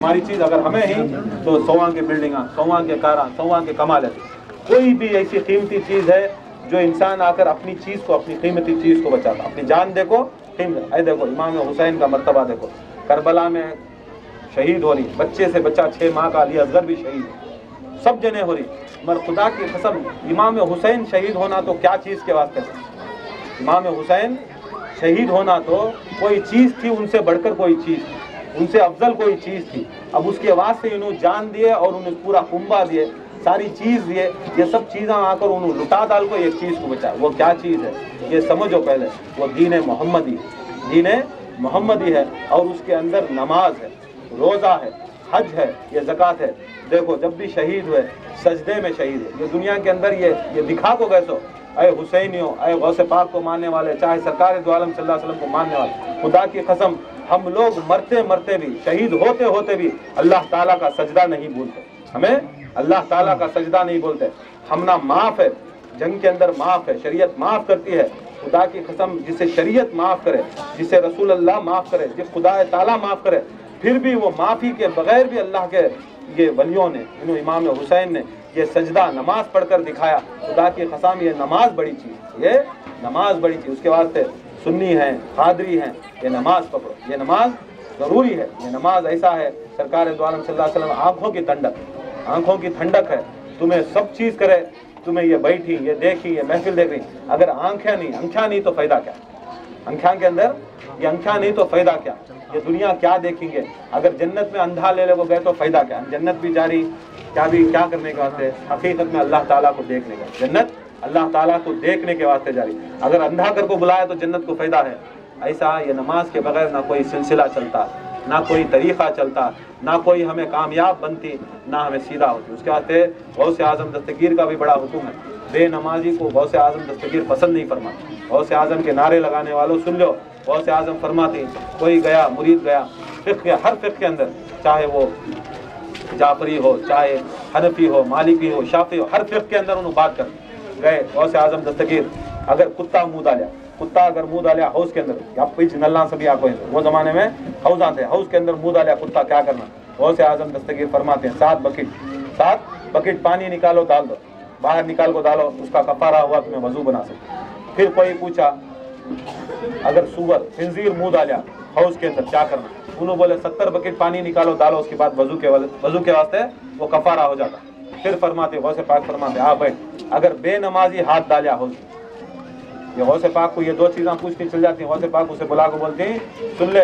हमारी चीज़ अगर हमें ही तो 100 के बिल्डिंग 100 के कारा 100 के कमाल है। कोई भी ऐसी कीमती चीज़ है जो इंसान आकर अपनी चीज़ को, अपनी कीमती चीज़ को बचाता। अपनी जान देखो, कीमत। देखो इमाम हुसैन का मर्तबा देखो, करबला में शहीद हो रही, बच्चे से बच्चा 6 माह का अली असगर भी शहीद, सब जने हो रही, मगर खुदा की कसम इमाम हुसैन शहीद होना तो क्या चीज़ के वास्ते था। इमाम हुसैन शहीद होना तो कोई चीज़ थी, उनसे बढ़कर कोई चीज़ थी, उनसे अफजल कोई चीज़ थी। अब उसके वास्ते उन्होंने जान दिए और उन्हें पूरा कुंबा दिए, सारी चीज़ दिए, ये सब चीज़ें आकर उन्होंने लुटा डाल को एक चीज़ को बचाया। वो क्या चीज़ है ये समझो पहले, वो दीन मोहम्मदी, दीन मोहम्मदी है। और उसके अंदर नमाज है, रोज़ा है, हज है, ये ज़कात है। देखो जब भी शहीद हुए सजदे में शहीद है। ये दुनिया के अंदर ये दिखा को कैसो अय हुसैनियों, अय गौसे पाक को मानने वाले, चाहे सरकार दो आलम सल्लल्लाहु अलैहि वसल्लम को मानने वाले, खुदा की कसम हम लोग मरते मरते भी, शहीद होते होते भी अल्लाह ताला का सजदा नहीं भूलते। हमें अल्लाह ताला का सजदा नहीं बोलते। हम ना माफ़ है, जंग के अंदर माफ़ है, शरीयत माफ़ करती है। खुदा की कसम जिसे शरीयत माफ़ करे, जिसे रसूल अल्लाह माफ़ करे, जिसे खुदा ताला माफ़ करे, फिर भी वो माफ़ी के बगैर भी अल्लाह के ये वलियों ने, इमाम हुसैन ने ये सजदा नमाज पढ़कर दिखाया। खुदा की कसम ये नमाज बड़ी चीज़, ये नमाज बड़ी चीज़। उसके वास्ते सुन्नी हैं, कादरी हैं, ये नमाज पकड़ो, ये नमाज ज़रूरी है। ये नमाज ऐसा है, सरकार दो आलम सल्लल्लाहु अलैहि वसल्लम आँखों की ठंडक, आँखों की ठंडक है। तुम्हें सब चीज़ करे, तुम्हें ये बैठी, ये देखी, ये महफिल देख रही, अगर आँखें नहीं तो फ़ायदा क्या। आँखें के अंदर ये आँखें नहीं तो फ़ायदा क्या। ये दुनिया क्या देखेंगे। अगर जन्नत में अंधा ले को गए तो फ़ायदा क्या। जन्नत भी जारी क्या करने के वास्ते, हकीकत में अल्लाह ताला को देखने का। जन्नत अल्लाह ताला को देखने के वास्ते जारी। अगर अंधा कर को बुलाया तो जन्नत को फ़ायदा है। ऐसा ये नमाज के बगैर ना कोई सिलसिला चलता, ना कोई तरीक़ा चलता, ना कोई हमें कामयाब बनती, ना हमें सीधा होती। उसके वास्ते गौसे आज़म दस्तगीर का भी बड़ा हुक्म है। बेनमाजी को गौसे आज़म दस्तगीर पसंद नहीं फरमाते। गौसे आज़म के नारे लगाने वालों सुन लो, गौसे आज़म फरमाती, कोई गया मुरीद गया फ़िक़्ह, हर फ़िक़्ह के अंदर, चाहे वो जाफरी हो, चाहे हनफी हो, मालिकी हो, शाफी हो, हर फ़िक़्ह के अंदर उन्होंने बात कर गए। गौसे आज़म दस्तगीर अगर कुत्ता मुँह डालिया, कुत्ता अगर मुँह डालिया हाउस के अंदर, या पीछे नल्ला सभी आको है, वो ज़माने में हाउस आते, हाउस के अंदर मुँह डालिया कुत्ता, क्या करना। गौसे आज़म दस्तगीर फरमाते हैं 7 बकेट पानी निकालो, डाल दो, बाहर निकाल को डालो, उसका कफारा हुआ तुम्हें वजू बना सकते। फिर कोई पूछा अगर सुअर खिंजीर मुँह डालिया हाउस के अंदर क्या करना। उन्होंने बोले 70 बकेट पानी निकालो, डालो, उसके बाद वजू के वास्ते वो कफारा हो जाता। फिर फरमाते गौसे पाक फरमाते आ बैठ, अगर बेनमाजी हाथ डालिया हाउस, ये गौसे पाक को ये 2 चीज़ें पूछती चल जाती हैं। गौसे पाक उसे बुला को बोलती हैं, सुन ले,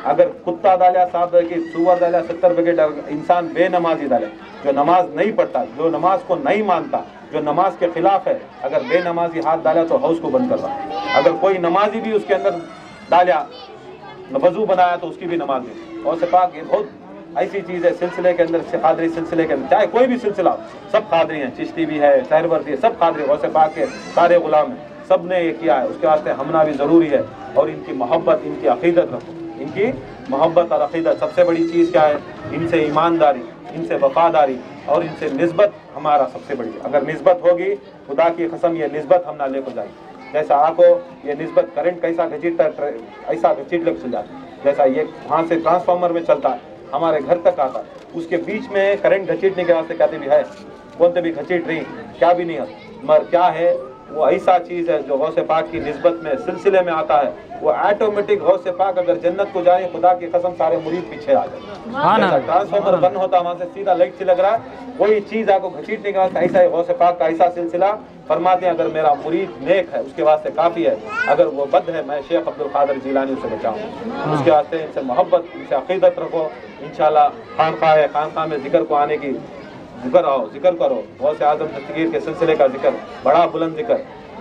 अगर कुत्ता डालिया 7 बकेट, सुअर डालिया 70 बकेट, इंसान बेनमाजी डाले, जो नमाज नहीं पढ़ता, जो नमाज को नहीं मानता, जो नमाज के खिलाफ है, अगर बेनमाजी हाथ डाला तो हाउस को बंद कर रहा। अगर कोई नमाजी भी उसके अंदर डालिया, वजू बनाया, तो उसकी भी नमाज नहीं। गौसे पाक ये बहुत ऐसी चीज़ है सिलसिले के अंदर, से कादरी सिलसिले के अंदर, चाहे कोई भी सिलसिला, सब कादरी हैं, चिश्ती भी है, सहरवर्दी है, सब कादरी। गौसे पाक के सारे गुलाम हैं, सब ने ये किया है। उसके वास्ते हमना भी ज़रूरी है। और इनकी मोहब्बत, इनकी अक़ीदत रखो, इनकी मोहब्बत और अक़ीदत। सबसे बड़ी चीज़ क्या है, इनसे ईमानदारी, इनसे वफादारी और इनसे निस्बत हमारा सबसे बड़ी। अगर निस्बत होगी, खुदा की कसम ये निस्बत हम ना ले को जाएगी। जैसा आको ये निस्बत करंट कैसा घसीटता, ऐसा घसीट ले चल जाता। जैसा ये वहाँ से ट्रांसफार्मर में चलता है, हमारे घर तक आता, उसके बीच में करंट घसीटने के वास्ते कहते भी है, बोलते भी घसीट रही, क्या भी नहीं है, मगर क्या है वो ऐसा चीज़ है जो गौसे पाक की निस्बत में सिलसिले में आता है। वो ऑटोमेटिक गौसे पाक अगर जन्नत को जाए, खुदा की कसम सारे मुरीद पीछे आ जाए। ट्रांसफार्मर बंद होता, वहाँ से सीधा लाइट से लग रहा है, कोई चीज़ आपको घसीटने के वास्ते ऐसा है। गौसे पाक का ऐसा सिलसिला फरमाते हैं, अगर मेरा मुरीद नेक है उसके वास्ते काफ़ी है, अगर वो बद है मैं शेख अब्दुल कादिर जिलानी से बचाऊँ। उसके वास्ते इनसे मोहब्बत, इनसे अक़ीदत रखो। इंशाअल्लाह खानक़ाह में ज़िक्र को आने की ज़िक्र आओ, ज़िक्र करो। गौसे आज़म दस्तगीर के सिलसिले का ज़िक्र, बड़ा बुलंद ज़िक्र,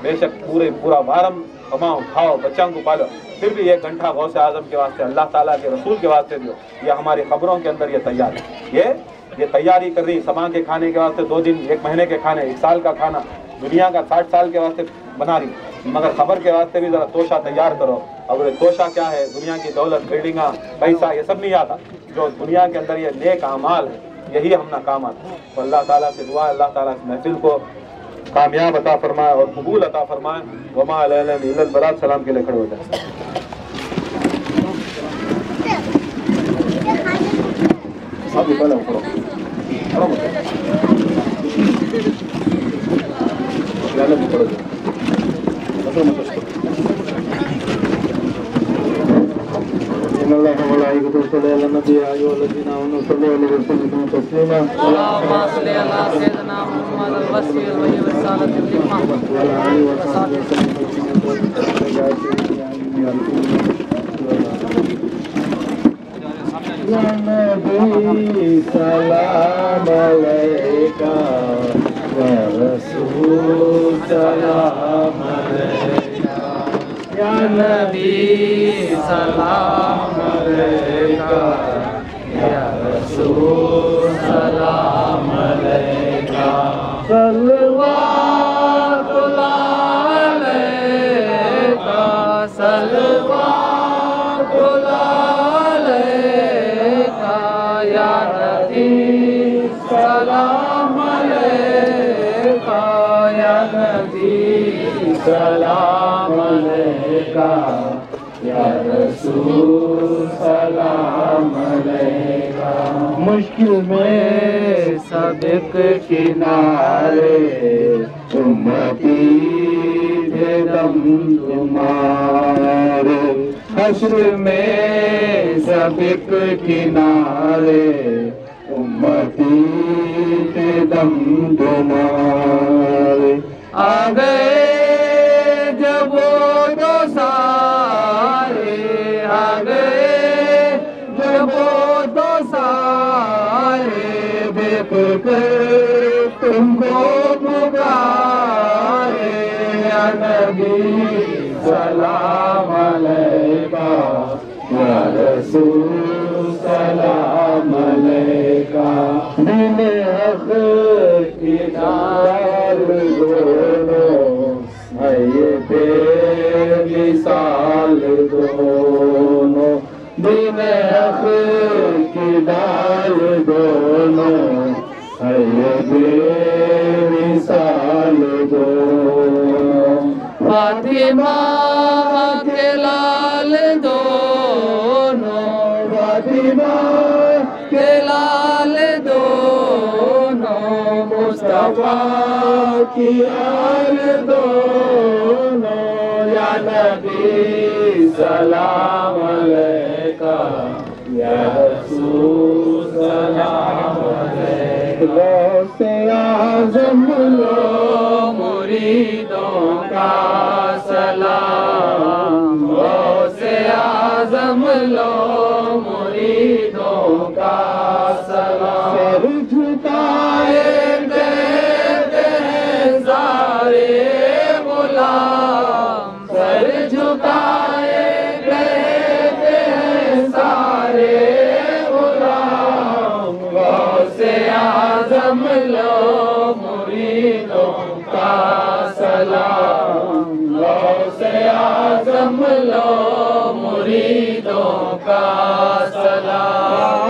बेशक पूरा वारम कमाओ, खाओ, बच्चों को पालो, फिर भी 1 घंटा गौसे आज़म के वास्ते, अल्लाह ताला के रसूल के वास्ते दो। ये हमारी ख़बरों के अंदर ये तैयार है, ये तैयारी कर रही। समा के खाने के वास्ते 2 दिन, 1 महीने के खाने, 1 साल का खाना, दुनिया का 60 साल के वास्ते बना रही, मगर खबर के वास्ते भी ज़रा तोशा तैयार करो। अब तोशा क्या है, दुनिया की दौलत, बिल्डिंगा, पैसा, ये सब नहीं आता। जो दुनिया के अंदर ये नेक अमाल है, यही हमना काम आता है। तो अल्लाह ताला से दुआ, अल्लाह ताला इस महफिल को कामयाब अता फरमाए और कबूल अता फरमाए। वमा अलैना इल्लल बलाग। सलाम के लिए खड़े हो जाए। بھی پڑھو پڑھو پڑھو بھی پڑھو إن الله وملائكته يصلون على النبي يا أيها الذين آمنوا صلوا عليه وسلموا تسليما اللهم صل على سيدنا محمد الوسيل والرسالة الإمام وعلى آله وصحبه وسلم يا نبي سلام عليك يا رسول سلام عليك يا نبي سلام عليك يا رسول سلام عليك صلوات الله عليك صلوات الله عليك يا نبي سلام عليك يا نبي سلام عليك یا رسول سلام علیکہ مشکل میں سب کنارے امتی تھے دم تمہارے حشر میں سب کنارے امتی تھے دم تمہارے آ گئے جب وہ تو سارے آ گئے جب وہ تو سارے دیکھ کر تم کو پکارے یا نبی سلام علیکہ یا رسول سلام علیکہ دین حق کی دار دونوں ہے یہ بے مثال دونوں دین حق کی ڈال دونوں ہے یہ بے مثال دونوں فاطمہ کے لال دونوں فاطمہ کے لال دونوں مصطفیٰ کی آل دونوں یا نبی سلام علیکہ یا رسول سلام علیکہ غوث اعظم لو مریدوں کا سلام غوث اعظم لو مریدوں کا سلام سر جھکائے کہتے ہیں سارے غلام سر جھکائے کہتے ہیں سارے غلام غوث اعظم لو مریدوں کا سلام غوث اعظم لو مریدوں کا سلام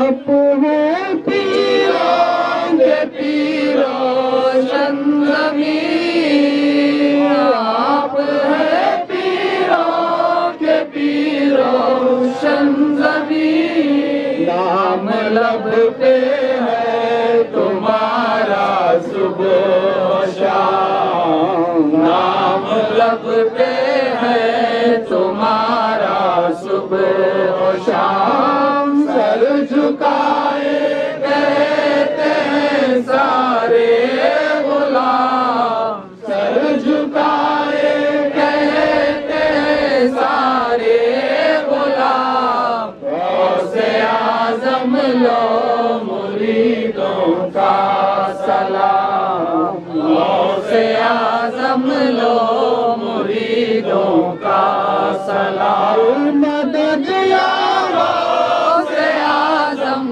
آپ ہیں پیروں کے پیروشن زمین آپ ہیں پیروں کے پیروشن زمین نام لب پہ ہے تمہارا صبح و شام نام لب پہ ہے تمہارا صبح و شام سر جھکائے کہتے ہیں سارے غلام سر جھکائے کہتے ہیں سارے غلام غوث اعظم لو مریدوں کا سلام غوث اعظم لو مریدوں کا سلام مدد یا غوث اعظم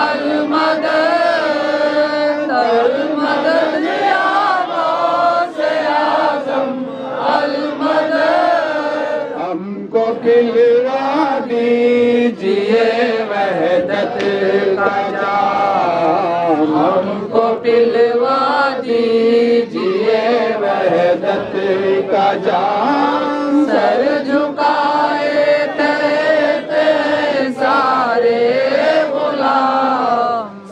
المدد المدد یا غوث اعظم المدد ہم کو کھلوا دیجئے وحدت کا جام ہم کو پلوا دیجئے وحدت کا جام سر جھکائے کہتے ہیں سارے غلام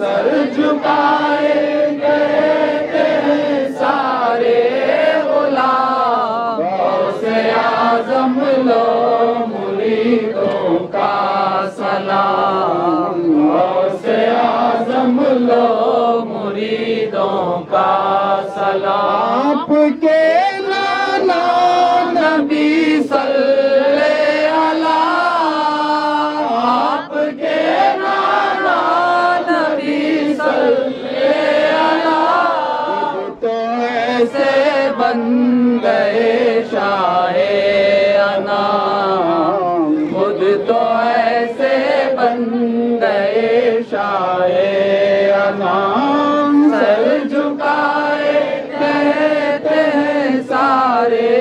बन गए शाह अनाम, खुद तो ऐसे बन गए शाह अनाम। सर झुकाए कहते हैं सारे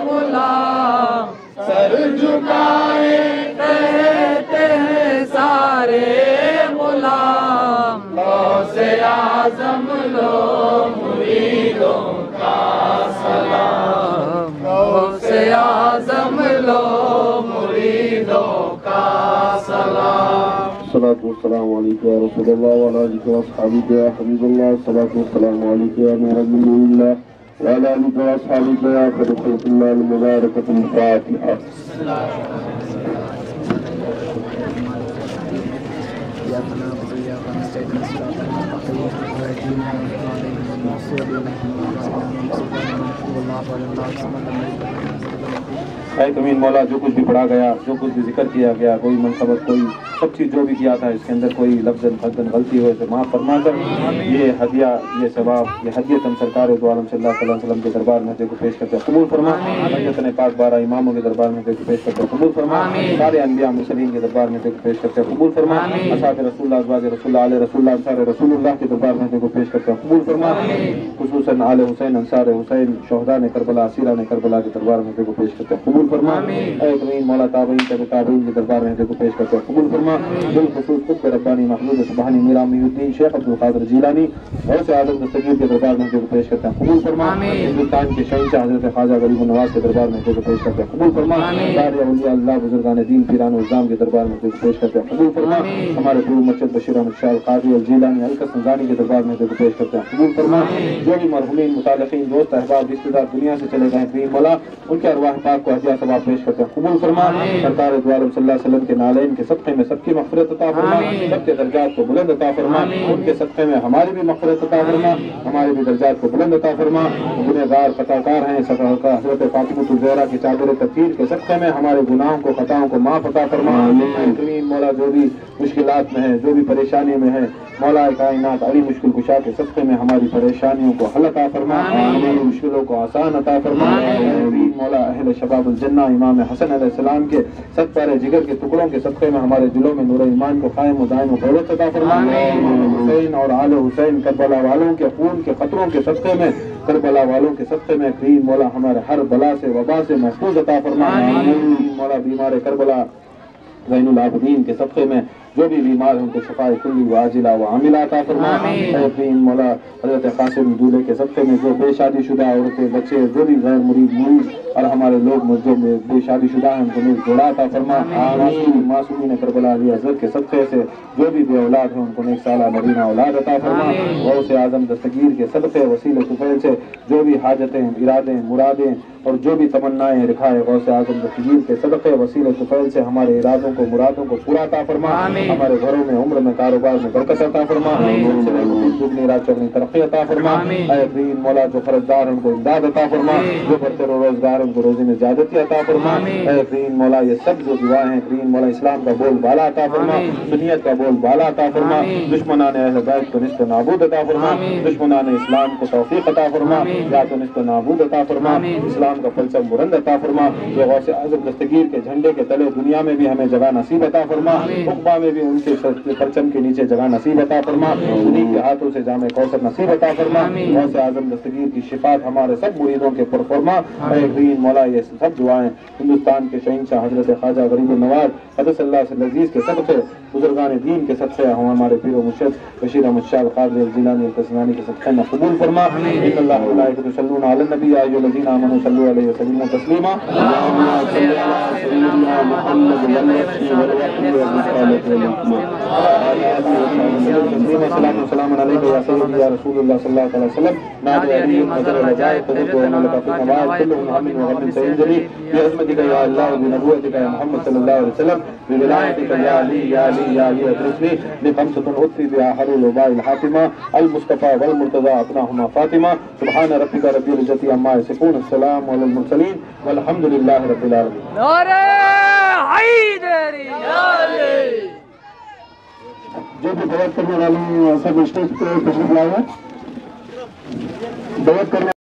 गुलाम, सर झुकाए कहते हैं सारे गुलाम। गौसे आज़म लो मुरीदों का सलाम, गौसे आज़म लो मुरीदों का सलाम। सलातु वस्सलामु अलैका या रसूलल्लाह व अला आलिका व अस्हाबिका या हबीबल्लाह। सलातु वस्सलामु अलैका या नूरन मिन नूरिल्लाह व अला आलिका व अस्हाबिका या खैर खल्क़िल्लाह al-मुबारकatuल फातिहा। ऐ कमीन मौला, जो कुछ भी पढ़ा गया, जो कुछ भी जिक्र किया गया, कोई मनसबत, कोई सब चीज़ जो भी किया था, इसके अंदर कोई लफ्ज़न ख़तन गलती हो तो माफ़ फरमा कर। ये हदिया, ये सवाब, ये हदियत हम सरकार दो आलम सल्लल्लाहु अलैहि वसल्लम के दरबार में तेरे को पेश करते हैं, कबूल फरमा। मैयतने पाक 12 इमामों के दरबार में तेरे को पेश करते हैं, कबूल फरमा। सारे अनबिया मुरसलीन के दरबार में तेरे को पेश करते हैं, कबूल फरमा। असहाब रसूलुल्लाह, अज़वाज रसूलुल्लाह, आले रसूलुल्लाह, अंसार रसूलुल्लाह के दरबार में तेरे को पेश करते हैं, कबूल फरमा। खुसूसन आले हुसैन, अंसार हुसैन, शोहदा ने करबला, असीरा ने करबला के दरबार में तेरे को पेश करते हैं, कबूल फरमा। ऐ कमीन मौला, ताबईन के दरबार में तेरे को पेश करते हैं, कबूल फरमा। बिलखुसूस खुद रब्बानी महमूद सुबहानी मीरा मुहीउद्दीन शेख अब्दुल कादिर जीलानी और से आदम दस्तगीर के दरबार में तेरे को पेश करते हैं, कबूल फरमा। हिंदुस्तान के शहंशाह हज़रत ख्वाजा गरीब नवाज के दरबार में तेरे को पेश करते हैं, कबूल फरमा। सारे औलिया अल्लाह बुजुर्गान दीन पीरान इस्लाम के दरबार में तेरे को पेश करते हैं, कबूल फरमा। हमारे पूर्व मस्जिद बशीर अहमद शाह कादी अल जीलानी अलकस नज़ानी के दरबार में तेरे को पेश करते हैं, कबूल फरमा। जो भी मरहूमीन मुतालिकीन दोस्त अहबाब रिश्तेदार दुनिया से चले गए करीम मौला, उनके अरवाह पाक को हदिया सवाब पेश करते हैं, कबूल फरमा। सरकार दो आलम सल्लल्लाहु अलैहि वसल्लम के नालैन के सदक़े में सबकी मग़फ़िरत अता फरमा, सबके दर्जात को बुलंद अता फरमा। उनके सदक़े में हमारी भी मग़फ़िरत अता फरमा, हमारे भी दर्जात को बुलंद अता फरमा। गुनहगार खताकार हैं, हज़रत फ़ातिमा ज़हरा की चादर तत्हीर के सदक़े में हमारे गुनाहों को, खताओं को माफ़ अता फरमा। करीम मौला, जो भी मुश्किलात में है, जो भी परेशानी में है, मौला कायनात अली मुश्किल कुशा के सदक़े में हमारी परेशानियों को हल अता फरमा, हमारी मुश्किलों को आसान अता फरमा। मौला अहले शबाबुल जन्ना इमाम हसन अलैहिस्सलाम के सत्तारे जिगर के टुकड़ों के सदक़े में हमारे दिलों में नूर ईमान को कायम व दायम व क़ुव्वत अता फरमा। हुसैन और आले हुसैन करबला वालों के खून के क़तरों के सदक़े में, करबला वालों के सदक़े में करीम मौला हमारे हर बला से, वबा से महफूज अता फरमा। मौला बीमार करबला ज़ैनुल आबिदीन के सदक़े में जो भी बीमार हैं उनको शफ़ाए कुल्ली व आजिला व आमिला अता फरमा। करीम मौला हज़रत क़ासिम दूल्हे के सदक़े में जो बेशादीशुदा औरतें, बच्चे, जो भी गैर मुरीद और हमारे लोग जो बेशादीशुदा हैं उनको नेक जोड़ा अता फरमा। मासूमीन करबला अली हज़रत के सदक़े से जो भी बे औलाद हैं उनको नेक साला नरीना औलाद अता फरमा। गौसे आज़म दस्तगीर के सदक़े वसीले तुफ़ैल से जो भी हाजतें, इरादे, मुरादें और जो भी तमन्नाएं रखाए, गौसे आज़म दस्तगीर के सदक़े वसीले तुफ़ैल से हमारे इरादों को, मुरादों को पूरा अता फरमा। हमारे घरों में, उम्र में, कारोबार में बरकत अता फरमा। दुगनी रात चौगनी तरक्की अता फरमा। करीम मौला, जो फर्जदार उनको इमदाद अता फरमा, जो बरते रोजगार उनको रोजी में ज़्यादती अता फरमा। करीम मौला, ये सब जो दुआएं हैं करीम मौला, इस्लाम का बोल बाला अता फरमा, सुन्नियत का बोल बाला अता फरमा। दुश्मनाने अहले बैत को निस्त नाबूद अता फरमा, दुश्मनाने इस्लाम को तौफीक अता फरमा, या तो निस्त नाबूद अता फरमा। इस्लाम का फलसफ बुलंद अता फरमा। जो गौसे आज़म दस्तगीर के झंडे के तले दुनिया में भी हमें जगह नसीब अता फरमा, उक़बा में भी उनके परचम के नीचे जगह नसीब अता फरमा। उन्हीं के हाथों से जामे कौसर नसीब अता फरमा। गौसे आज़म दस्तगीर की शिफात हमारे सब मुरीदों के पर फरमा। करीम मौला, ये सब दुआएं हिंदुस्तान के शहंशाह हज़रत ख्वाजा गरीब नवाज क़द्दसल्लाहु अज़ीज़ के सदक़े, बुजुर्गान दीन के सदक़े, हमारे पीर मुर्शिद बशीर अहमद शाह कादिर जीलानी अलकसनानी के सदक़े में कबूल फरमा। इन्नल्लाह व मलाइकतहु युसल्लूना अलन नबी या अय्युहल्लज़ीना आमनू सल्लू अलैहि व सल्लिमू तस्लीमा। सलाम अलैका या सय्यदी या रसूलुल्लाह सल्लल्लाहु अलैहि वसल्लम। नाद अली नज़र अजाए कुदरत व नलका फी नवाज कुल्लु मुहम्मिद व गम्मिन Sayyadi bi azmatika ya Allah wa bi nubuwwatika ya Muhammad sallallahu alaihi wasallam bi wilayatika ya Ali ya Ali ya Ali adrisni li khamsatun utfi biha harul wabail hatima al mustafa wal murtada atnahuma fatima subhana rabbika rabbil izzati amma yasifun assalamu alal mursalin walhamdulillahi rabbil alamin। नारे हैदरी जो भी दवत करने वाले सब stage पे तशरीफ लाए, दवत करने